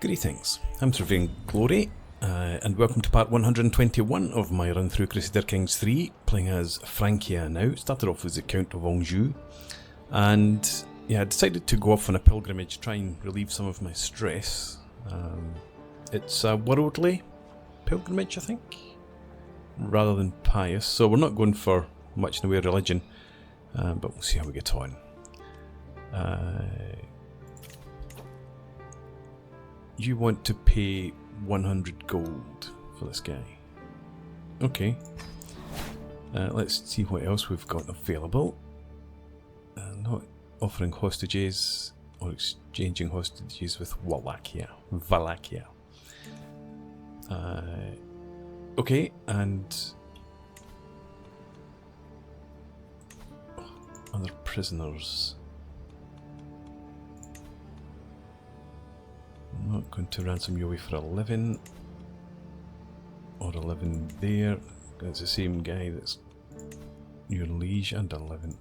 Greetings, I'm Serving Glory, and welcome to part 121 of my run through Crusader Kings 3, playing as Francia now. Started off as the Count of Anjou, and yeah, I decided to go off on a pilgrimage, try and relieve some of my stress. It's a worldly pilgrimage, I think, rather than pious, so we're not going for much in the way of religion, but we'll see how we get on. You want to pay 100 gold for this guy. Okay. Let's see what else we've got available. Not offering hostages or exchanging hostages with Wallachia. Okay, and other prisoners. I'm not going to ransom you away for 11 or 11 there. That's the same guy that's your liege and 11.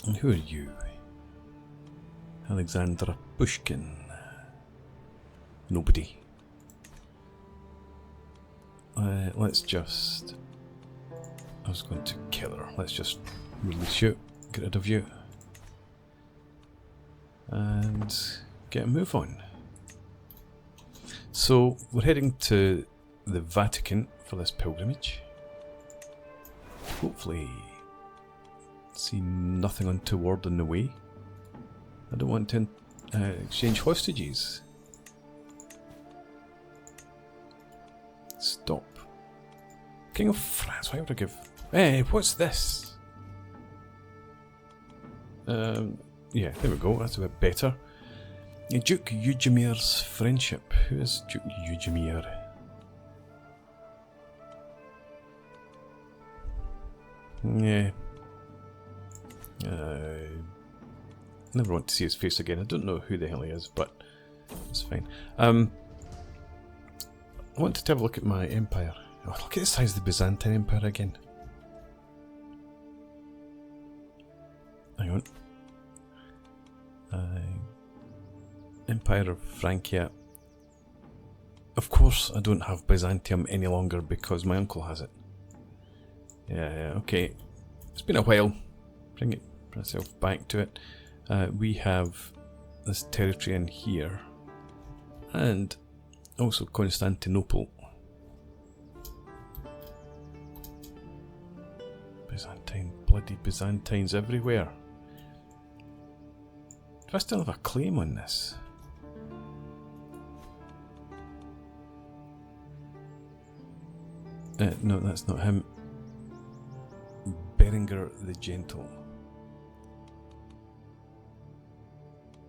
And who are you? Alexandra Pushkin. Nobody. Let's just... I was going to kill her. Let's just release you, get rid of you, and get a move on. So we're heading to the Vatican for this pilgrimage. Hopefully see nothing untoward on the way. I don't want to exchange hostages. Stop. King of France, why would I give... Hey, what's this? Yeah, there we go, that's a bit better. Duke Eugemir's friendship. Who is Duke Eugemir? Yeah. Never want to see his face again. I don't know who the hell he is, but it's fine. I wanted to have a look at my empire. Oh, look at the size of the Byzantine Empire again. Hang on. Empire of Francia. Of course I don't have Byzantium any longer because my uncle has it. Yeah, okay. It's been a while. Bring myself back to it. We have this territory in here. And also Constantinople. Byzantine, bloody Byzantines everywhere. Do I still have a claim on this? No, that's not him. Berenger the Gentle.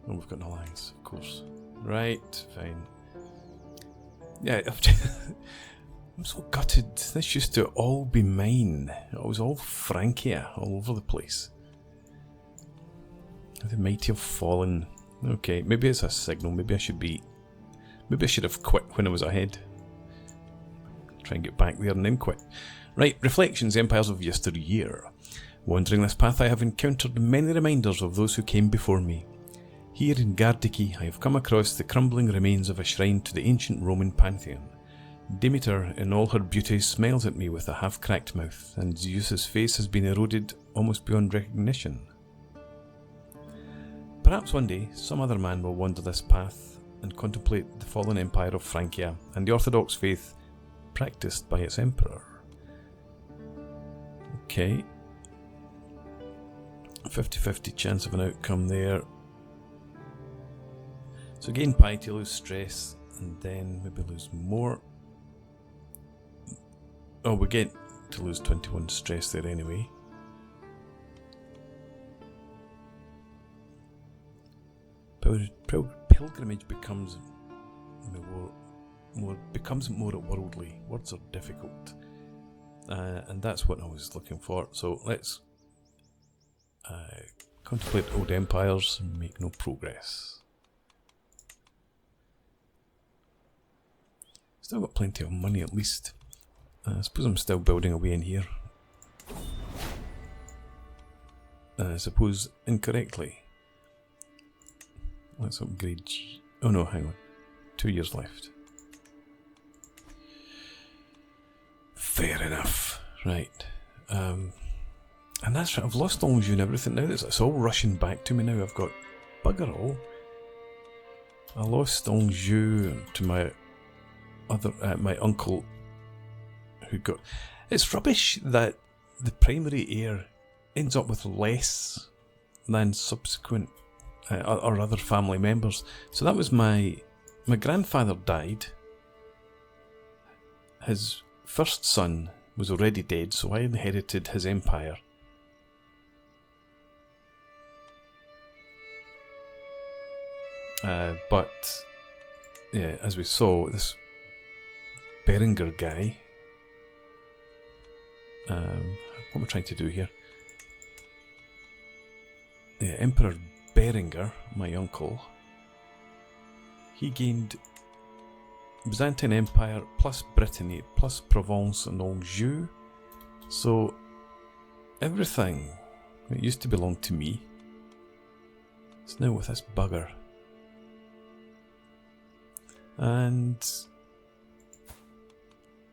Oh, we've got an alliance, of course. Right, fine. Yeah, I'm so gutted. This used to all be mine. It was all Francia, all over the place. The mighty have fallen. Okay, maybe it's a signal. Maybe I should have quit when I was ahead. Try and get back there and then quit. Right, reflections, empires of yesteryear. Wandering this path I have encountered many reminders of those who came before me. Here in Gardici I have come across the crumbling remains of a shrine to the ancient Roman pantheon. Demeter in all her beauty smiles at me with a half-cracked mouth, and Zeus's face has been eroded almost beyond recognition. Perhaps one day some other man will wander this path and contemplate the fallen empire of Francia and the orthodox faith practiced by its emperor. Okay. 50-50 chance of an outcome there. So gain piety, lose stress, and then maybe lose more. Oh, we get to lose 21 stress there anyway. Pilgrimage becomes more worldly. Words are difficult, and that's what I was looking for. So let's contemplate old empires and make no progress. Still got plenty of money at least. I suppose I'm still building away in here. I suppose incorrectly. Let's upgrade G. Oh no, hang on. 2 years left. Fair enough. Right. And that's right. I've lost Anjou and everything now. It's all rushing back to me now. I've got bugger all. I lost Anjou to my other, my uncle, who got. It's rubbish that the primary heir ends up with less than subsequent or other family members. So that was my grandfather died. His first son was already dead, so I inherited his empire. But yeah, as we saw, this Berenger guy. What am I trying to do here? Yeah, Emperor Berenger, my uncle. He gained Byzantine Empire plus Brittany plus Provence and Anjou. So everything that used to belong to me is now with this bugger. And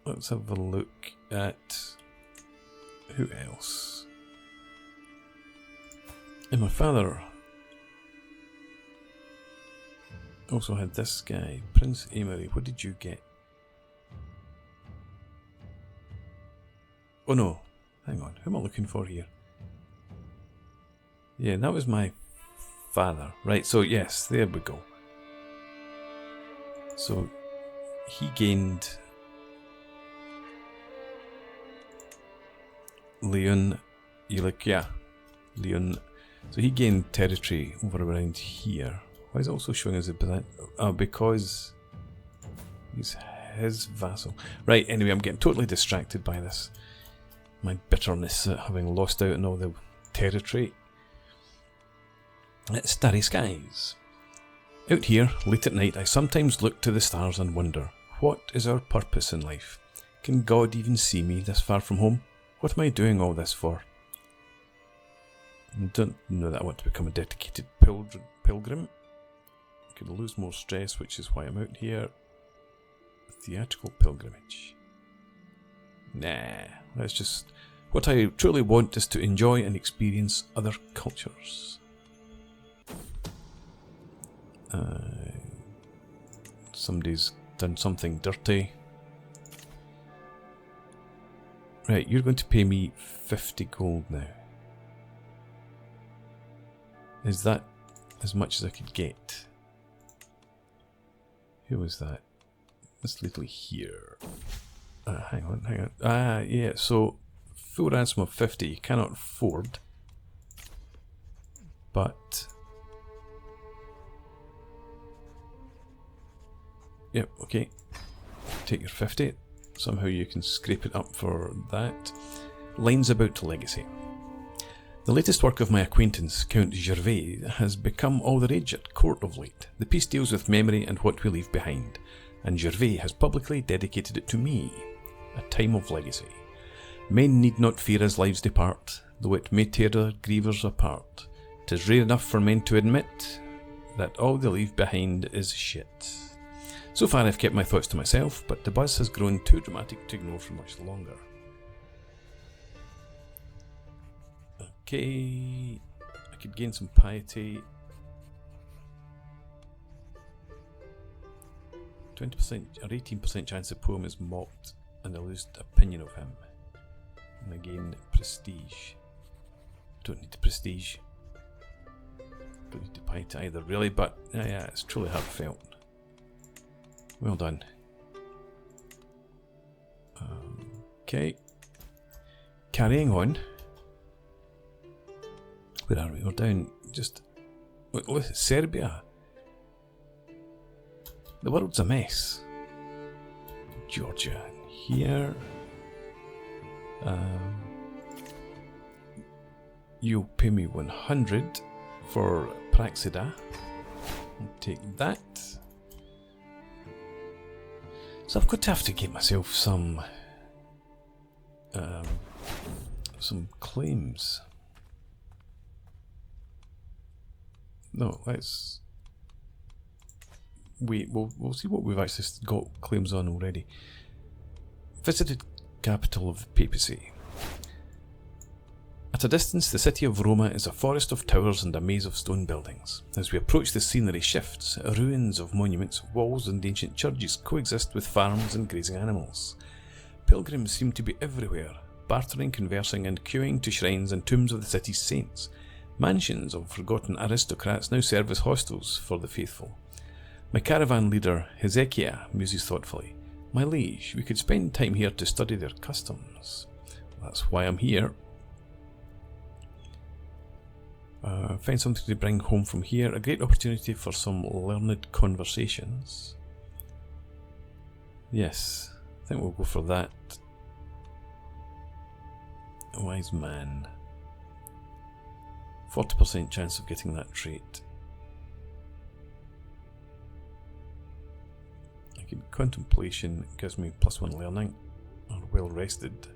let's have a look at who else. And my father also had this guy, Prince Emery. What did you get? Oh no, hang on, who am I looking for here? Yeah, that was my father. Right, so yes, there we go. So he gained Leon, Leon. So he gained territory over around here. Why is it also showing as a Byzantine? Oh, because he's his vassal. Right, anyway, I'm getting totally distracted by this. My bitterness at having lost out on all the territory. It's starry skies. Out here, late at night, I sometimes look to the stars and wonder, what is our purpose in life? Can God even see me this far from home? What am I doing all this for? I don't know that I want to become a dedicated pilgrim. I could lose more stress, which is why I'm out here. A theatrical pilgrimage. Nah, that's just... What I truly want is to enjoy and experience other cultures. Somebody's done something dirty. Right, you're going to pay me 50 gold now. Is that as much as I could get? Who was that? This little here. Hang on. Yeah, so full ransom of 50 you cannot afford. But... Yep, okay. Take your 50. Somehow you can scrape it up for that. Lines about legacy. The latest work of my acquaintance, Count Gervais, has become all the rage at court of late. The piece deals with memory and what we leave behind, and Gervais has publicly dedicated it to me, a time of legacy. Men need not fear as lives depart, though it may tear their grievers apart. 'Tis rare enough for men to admit that all they leave behind is shit. So far I've kept my thoughts to myself, but the buzz has grown too dramatic to ignore for much longer. Okay, I could gain some piety. 20% or 18% chance the poem is mocked and I lose opinion of him. And I gain prestige. Don't need the prestige. Don't need the piety either really, but yeah, it's truly heartfelt. Well done. Okay. Carrying on. Where are we? We're down just... Look, Serbia. The world's a mess. Georgia here. You'll pay me 100 for Praxida. I'll take that. So I've got to have to get myself some claims. No, let's we'll see what we've actually got claims on already. Visited capital of the papacy. At a distance, the city of Roma is a forest of towers and a maze of stone buildings. As we approach, the scenery shifts. Ruins of monuments, walls and ancient churches coexist with farms and grazing animals. Pilgrims seem to be everywhere, bartering, conversing and queuing to shrines and tombs of the city's saints. Mansions of forgotten aristocrats now serve as hostels for the faithful. My caravan leader, Hezekiah, muses thoughtfully. My liege, we could spend time here to study their customs. That's why I'm here. Find something to bring home from here. A great opportunity for some learned conversations. Yes, I think we'll go for that. A wise man. 40% chance of getting that trait. Contemplation gives me +1 learning, or well rested.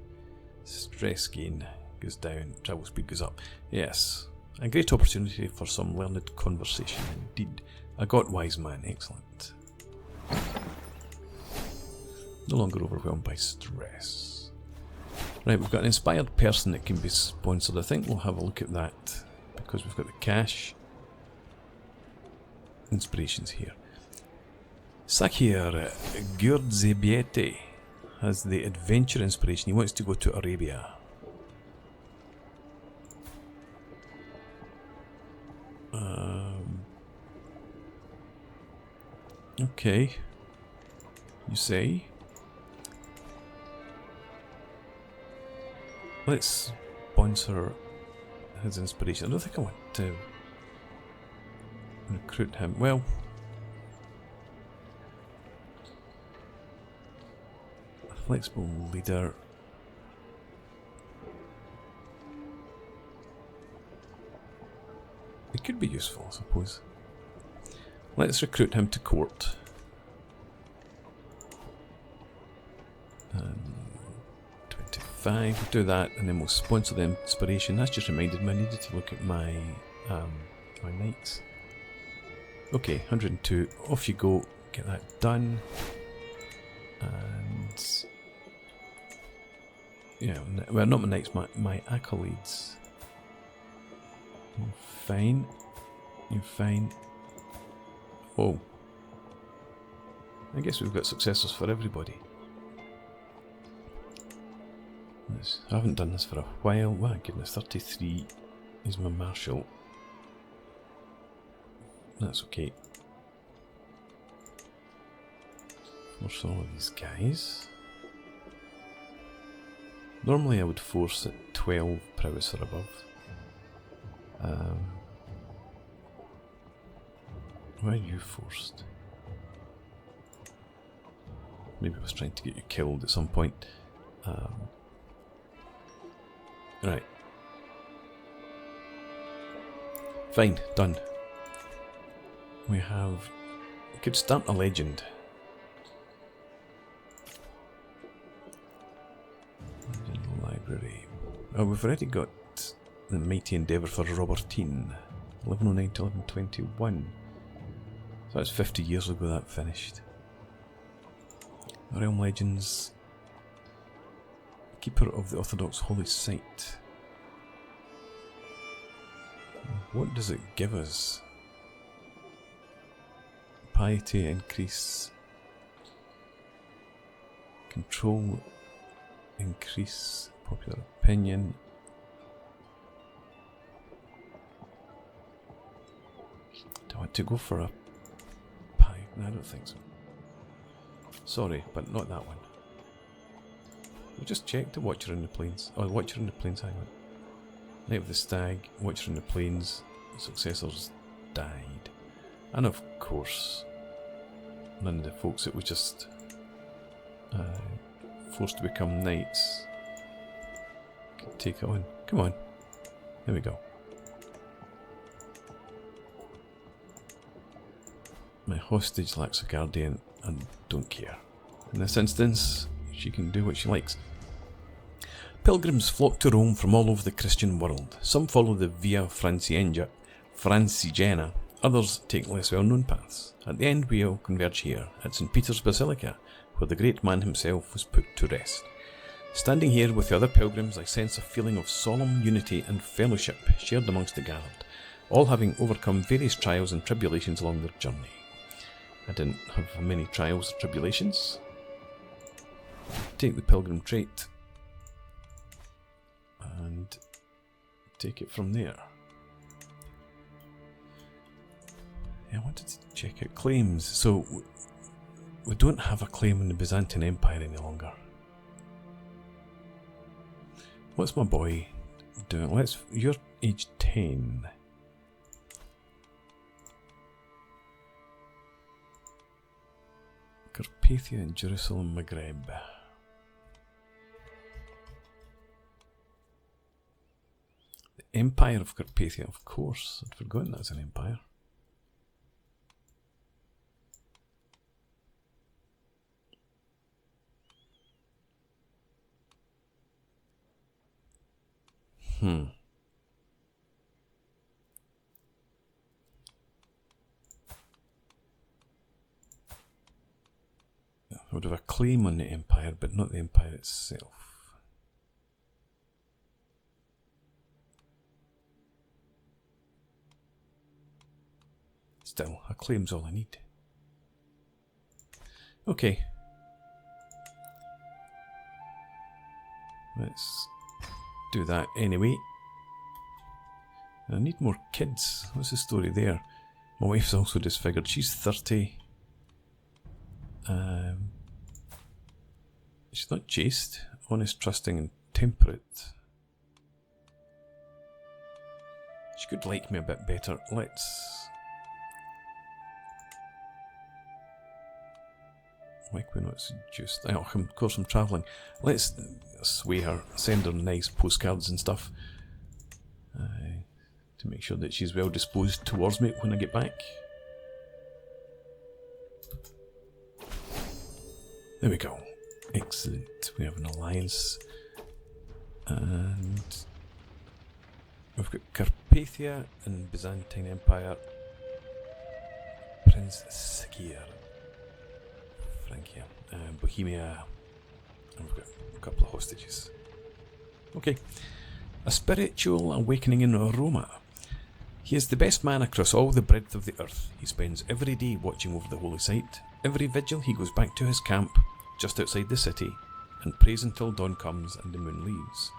Stress gain goes down, travel speed goes up. Yes, a great opportunity for some learned conversation indeed. I got wise man, excellent. No longer overwhelmed by stress. Right, we've got an inspired person that can be sponsored. I think we'll have a look at that because we've got the cash. Inspirations here. Sakir Gurdzebiete has the adventure inspiration. He wants to go to Arabia. Okay. You say? Let's sponsor his inspiration. I don't think I want to recruit him. Well, a flexible leader. It could be useful, I suppose. Let's recruit him to court. 25, we'll do that, and then we'll sponsor the inspiration. That's just reminded me I needed to look at my my knights. Okay, 102. Off you go. Get that done. And yeah, well, not my knights, my accolades. You're fine. You're fine. Oh. I guess we've got successors for everybody. I haven't done this for a while. My goodness, 33 is my marshal. That's okay. Force all of these guys. Normally I would force at 12 prowess or above. Why are you forced? Maybe I was trying to get you killed at some point. Right. Fine, done. We could start a legend. Legend library. Oh, we've already got the Mighty Endeavour for Robertine. 1109 to 1121. So that's 50 years ago that finished. Realm Legends. Keeper of the Orthodox Holy Site. What does it give us? Piety increase. Control increase. Popular opinion. Do I want to go for a pie? No, I don't think so. Sorry, but not that one. We just checked the Watcher in the Plains. Oh, the Watcher in the Plains, hang on. Night of the Stag, Watcher in the Plains, successors died. And of course, none of the folks that were just forced to become knights could take it on. Come on. There we go. My hostage lacks a guardian and don't care. In this instance, she can do what she likes. Pilgrims flock to Rome from all over the Christian world. Some follow the Via Francigena, Others take less well-known paths. At the end we all converge here, at St. Peter's Basilica, where the great man himself was put to rest. Standing here with the other pilgrims, I sense a feeling of solemn unity and fellowship shared amongst the gathered, all having overcome various trials and tribulations along their journey. I didn't have many trials or tribulations. Take the pilgrim trait and take it from there. Yeah, I wanted to check out claims. So we don't have a claim in the Byzantine Empire any longer. What's my boy doing? You're age 10. Carpathia and Jerusalem, Maghreb. The Empire of Carpathia, of course. I'd forgotten that's an empire. I would have a claim on the empire, but not the empire itself. Still, a claim's all I need. Okay. Let's do that anyway. I need more kids. What's the story there? My wife's also disfigured. She's 30. She's not chaste, honest, trusting and temperate. She could like me a bit better. Let's... Why can we not seduce? Oh, of course I'm travelling. Let's sway her, send her nice postcards and stuff. To make sure that she's well disposed towards me when I get back. There we go. Excellent. We have an alliance. And we've got Carpathia and Byzantine Empire. Prince Sakir. Frankia. Bohemia. And we've got a couple of hostages. Okay. A spiritual awakening in Roma. He is the best man across all the breadth of the earth. He spends every day watching over the holy site. Every vigil he goes back to his camp, just outside the city, and prays until dawn comes and the moon leaves.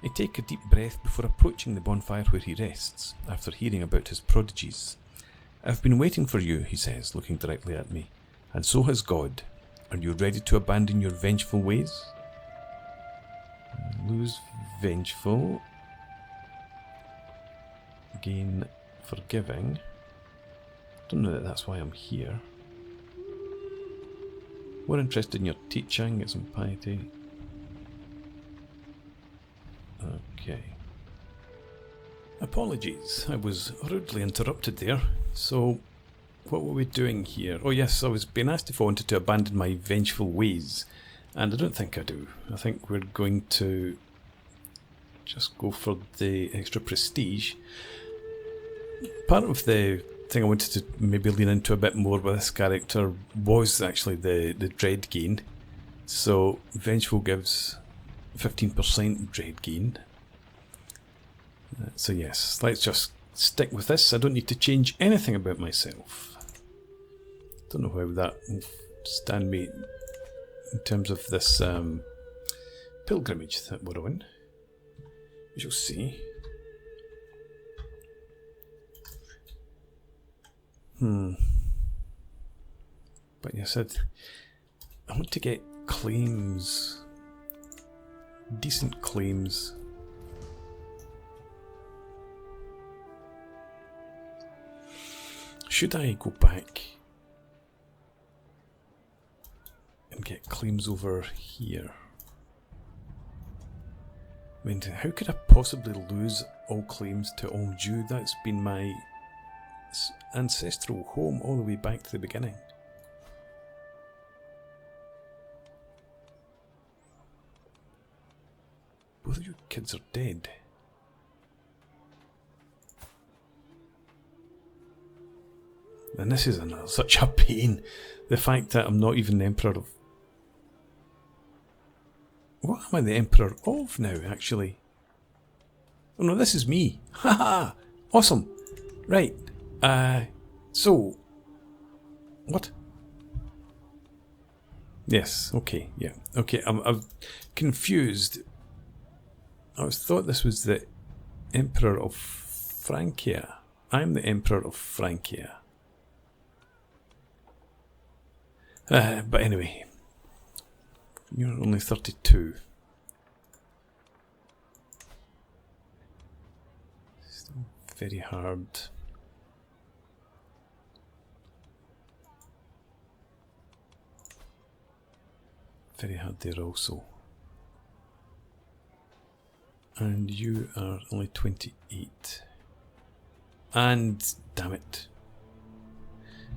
I take a deep breath before approaching the bonfire where he rests, after hearing about his prodigies. I've been waiting for you, he says, looking directly at me, and so has God. Are you ready to abandon your vengeful ways? Lose vengeful. Gain forgiving. Don't know that that's why I'm here. More interested in your teaching, get some piety. Okay. Apologies, I was rudely interrupted there. So, what were we doing here? Oh yes, I was being asked if I wanted to abandon my vengeful ways. And I don't think I do. I think we're going to just go for the extra prestige. Part of the thing I wanted to maybe lean into a bit more with this character was actually the dread gain. So vengeful gives 15% dread gain. So yes, let's just stick with this. I don't need to change anything about myself. Don't know how that will stand me in terms of this pilgrimage that we're on. We shall see. But yes, I want to get claims, decent claims. Should I go back and get claims over here? I mean, how could I possibly lose all claims to Anjou? That's been my ancestral home all the way back to the beginning. Both of your kids are dead. And this is such a pain. The fact that I'm not even the Emperor of... What am I the Emperor of now, actually? Oh no, this is me. Haha! Awesome! Right. So... What? Yes, okay, yeah. Okay, I'm confused. I thought this was the Emperor of Francia. I'm the Emperor of Francia. But anyway, you're only 32. Still very hard. Very hard there also. And you are only 28. And damn it.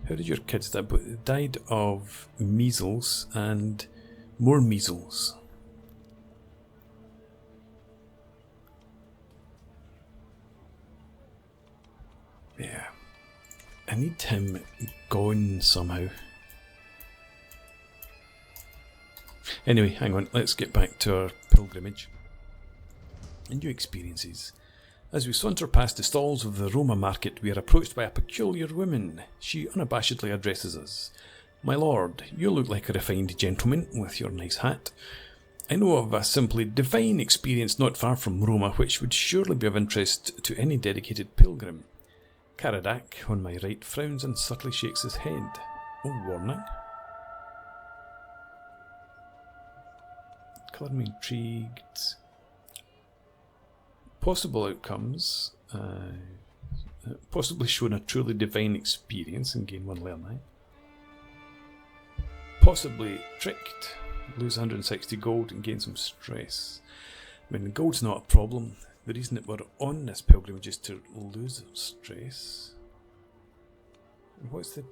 How did your kids die? But died of measles and more measles. Yeah. I need him gone somehow. Anyway, hang on. Let's get back to our pilgrimage. And new experiences. As we saunter past the stalls of the Roma market, we are approached by a peculiar woman. She unabashedly addresses us. My lord, you look like a refined gentleman with your nice hat. I know of a simply divine experience not far from Roma which would surely be of interest to any dedicated pilgrim. Caradoc, on my right, frowns and subtly shakes his head. Oh, warning. Colour me intrigued. Possible outcomes. Possibly shown a truly divine experience and gain 1 learning. Possibly tricked. Lose 160 gold and gain some stress. I mean, gold's not a problem. The reason that we're on this pilgrimage is to lose stress. What's the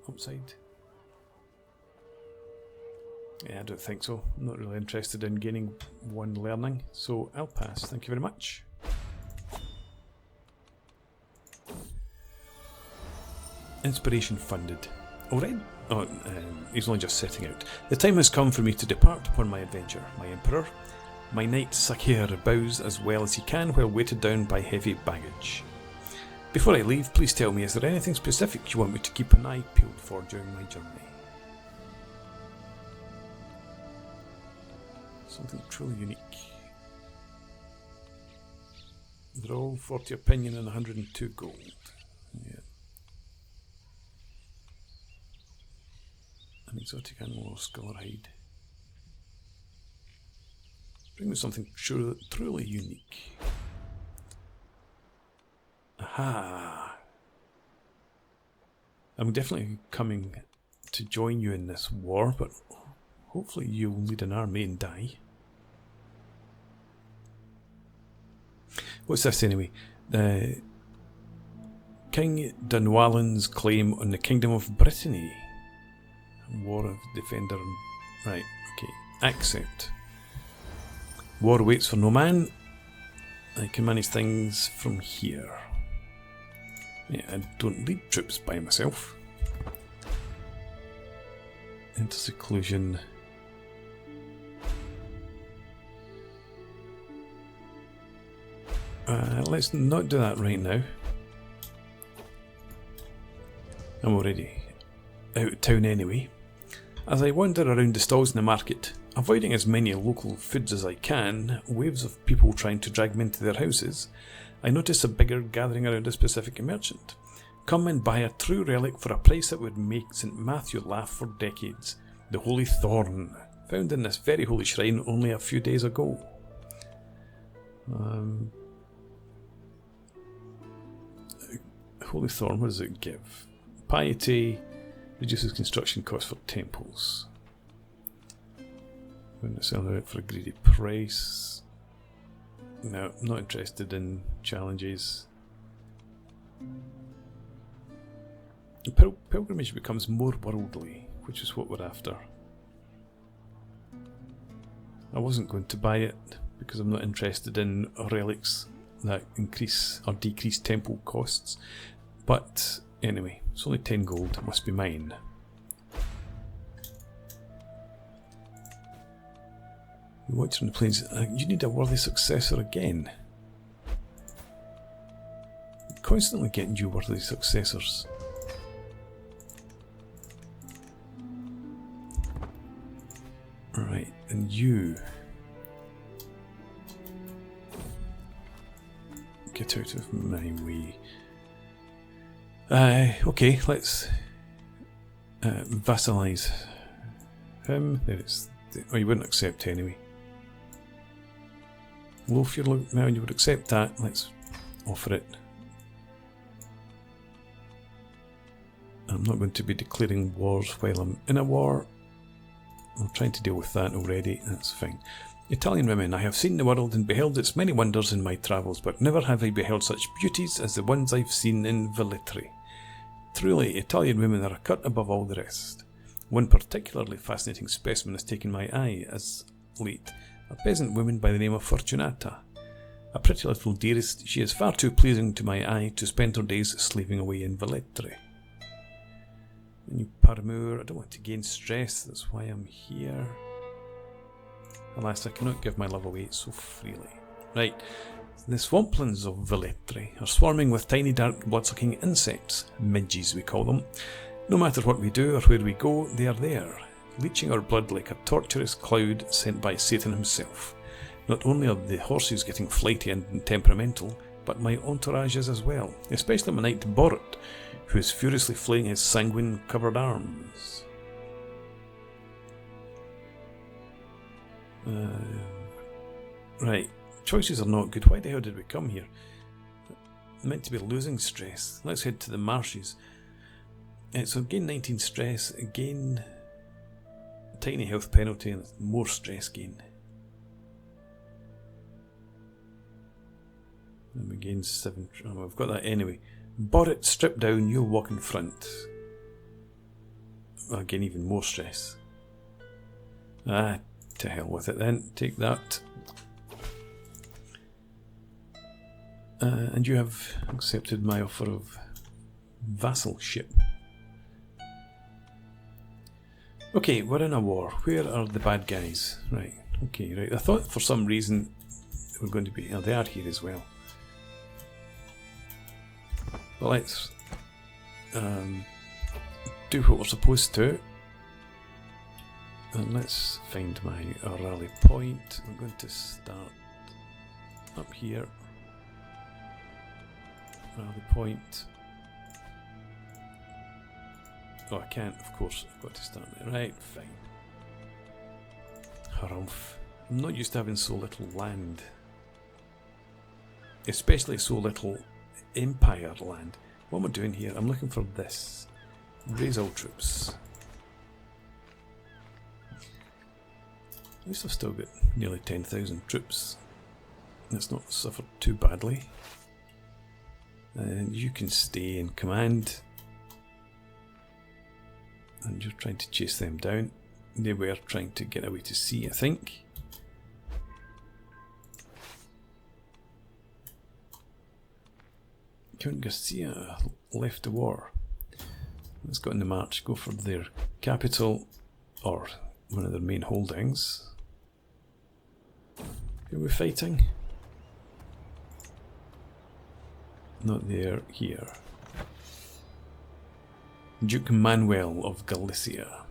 upside? Yeah, I don't think so. I'm not really interested in gaining 1 learning, so I'll pass. Thank you very much. Inspiration funded. Alright? Oh, he's only just setting out. The time has come for me to depart upon my adventure, my emperor. My knight Sakir bows as well as he can while weighted down by heavy baggage. Before I leave, please tell me, is there anything specific you want me to keep an eye peeled for during my journey? Something truly unique. They're all 40 opinion and 102 gold. Yeah. An exotic animal or skull hide. Bring me something truly unique. Aha! I'm definitely coming to join you in this war, but hopefully you'll lead an army and die. What's this anyway? King Dunwallen's claim on the Kingdom of Brittany. War of Defender. Right, okay. Accept. War waits for no man. I can manage things from here. Yeah, I don't lead troops by myself. Into seclusion. Let's not do that right now. I'm already out of town anyway. As I wander around the stalls in the market, avoiding as many local foods as I can, waves of people trying to drag me into their houses, I notice a beggar gathering around a specific merchant. Come and buy a true relic for a price that would make St. Matthew laugh for decades. The Holy Thorn, found in this very holy shrine only a few days ago. Holy Thorn, what does it give? Piety reduces construction costs for temples. When it's selling it for a greedy price. No, I'm not interested in challenges. Pilgrimage becomes more worldly, which is what we're after. I wasn't going to buy it because I'm not interested in relics that increase or decrease temple costs. But Anyway, it's only 10 gold. It must be mine. Watching the planes. You need a worthy successor again. Constantly getting you worthy successors. Right, and you get out of my way. Okay, let's vassalize him. Oh, you wouldn't accept anyway. Well, if you're looking now, you would accept that. Let's offer it. I'm not going to be declaring wars while I'm in a war. I'm trying to deal with that already. That's fine. Italian women. I have seen the world and beheld its many wonders in my travels, but never have I beheld such beauties as the ones I've seen in Velletri. Truly, Italian women are a cut above all the rest. One particularly fascinating specimen has taken my eye as late. A peasant woman by the name of Fortunata. A pretty little dearest, she is far too pleasing to my eye to spend her days slaving away in Velletri. New paramour. I don't want to gain stress, that's why I'm here. Alas, I cannot give my love away so freely. Right, the swamplands of Velletri are swarming with tiny dark blood-sucking insects, midges we call them. No matter what we do or where we go, they are there, leeching our blood like a torturous cloud sent by Satan himself. Not only are the horses getting flighty and temperamental, but my entourage is as well, especially my knight Borat, who is furiously flailing his sanguine-covered arms. Right, choices are not good. Why the hell did we come here? Meant to be losing stress. Let's head to the marshes. So gain 19 stress, again tiny health penalty, and more stress gain. And we gain 7. Oh, I've got that anyway. Borat, strip down, you'll walk in front. I'll gain even more stress. To hell with it then. Take that. And you have accepted my offer of vassalship. Okay, we're in a war. Where are the bad guys? Right, okay, right. I thought for some reason they were going to be... Oh, they are here as well. But let's do what we're supposed to. And let's find my rally point. I'm going to start up here. Rally point. Oh, I can't, of course. I've got to start there. Right, fine. Harumph. I'm not used to having so little land. Especially so little Empire land. What am I doing here? I'm looking for this. Raise all troops. At least I've still got nearly 10,000 troops. That's not suffered too badly. And you can stay in command. And you're trying to chase them down. They were trying to get away to sea, I think. Count Garcia left the war. Let's go in the march, go for their capital, or one of their main holdings. Who are we fighting? Not there, here. Duke Manuel of Galicia.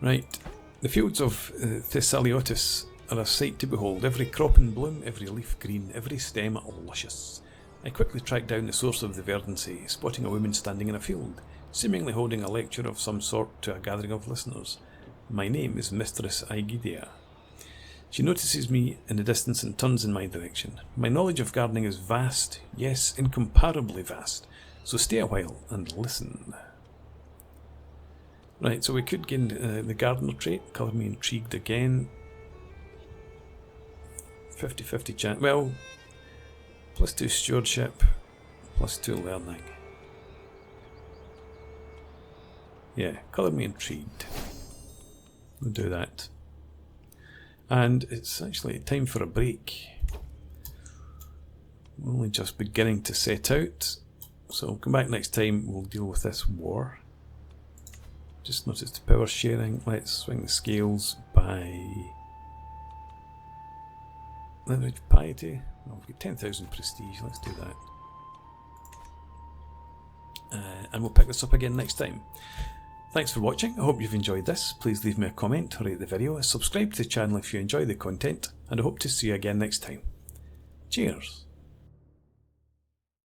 Right, the fields of Thessaliotis are a sight to behold. Every crop in bloom, every leaf green, every stem luscious. I quickly tracked down the source of the verdancy, spotting a woman standing in a field, seemingly holding a lecture of some sort to a gathering of listeners. My name is Mistress Aegidia. She notices me in the distance and turns in my direction. My knowledge of gardening is vast, yes, incomparably vast, so stay a while and listen. Right, so we could gain the gardener trait, colour me intrigued again. 50-50 chance, well, +2 stewardship, +2 learning. Yeah, colour me intrigued. We'll do that. And it's actually time for a break. We're only just beginning to set out. So come back next time, we'll deal with this war. Just noticed power sharing. Let's swing the scales by leverage piety. Oh, we've got 10,000 prestige, let's do that. And we'll pick this up again next time. Thanks for watching, I hope you've enjoyed this. Please leave me a comment, rate the video, subscribe to the channel if you enjoy the content, and I hope to see you again next time. Cheers!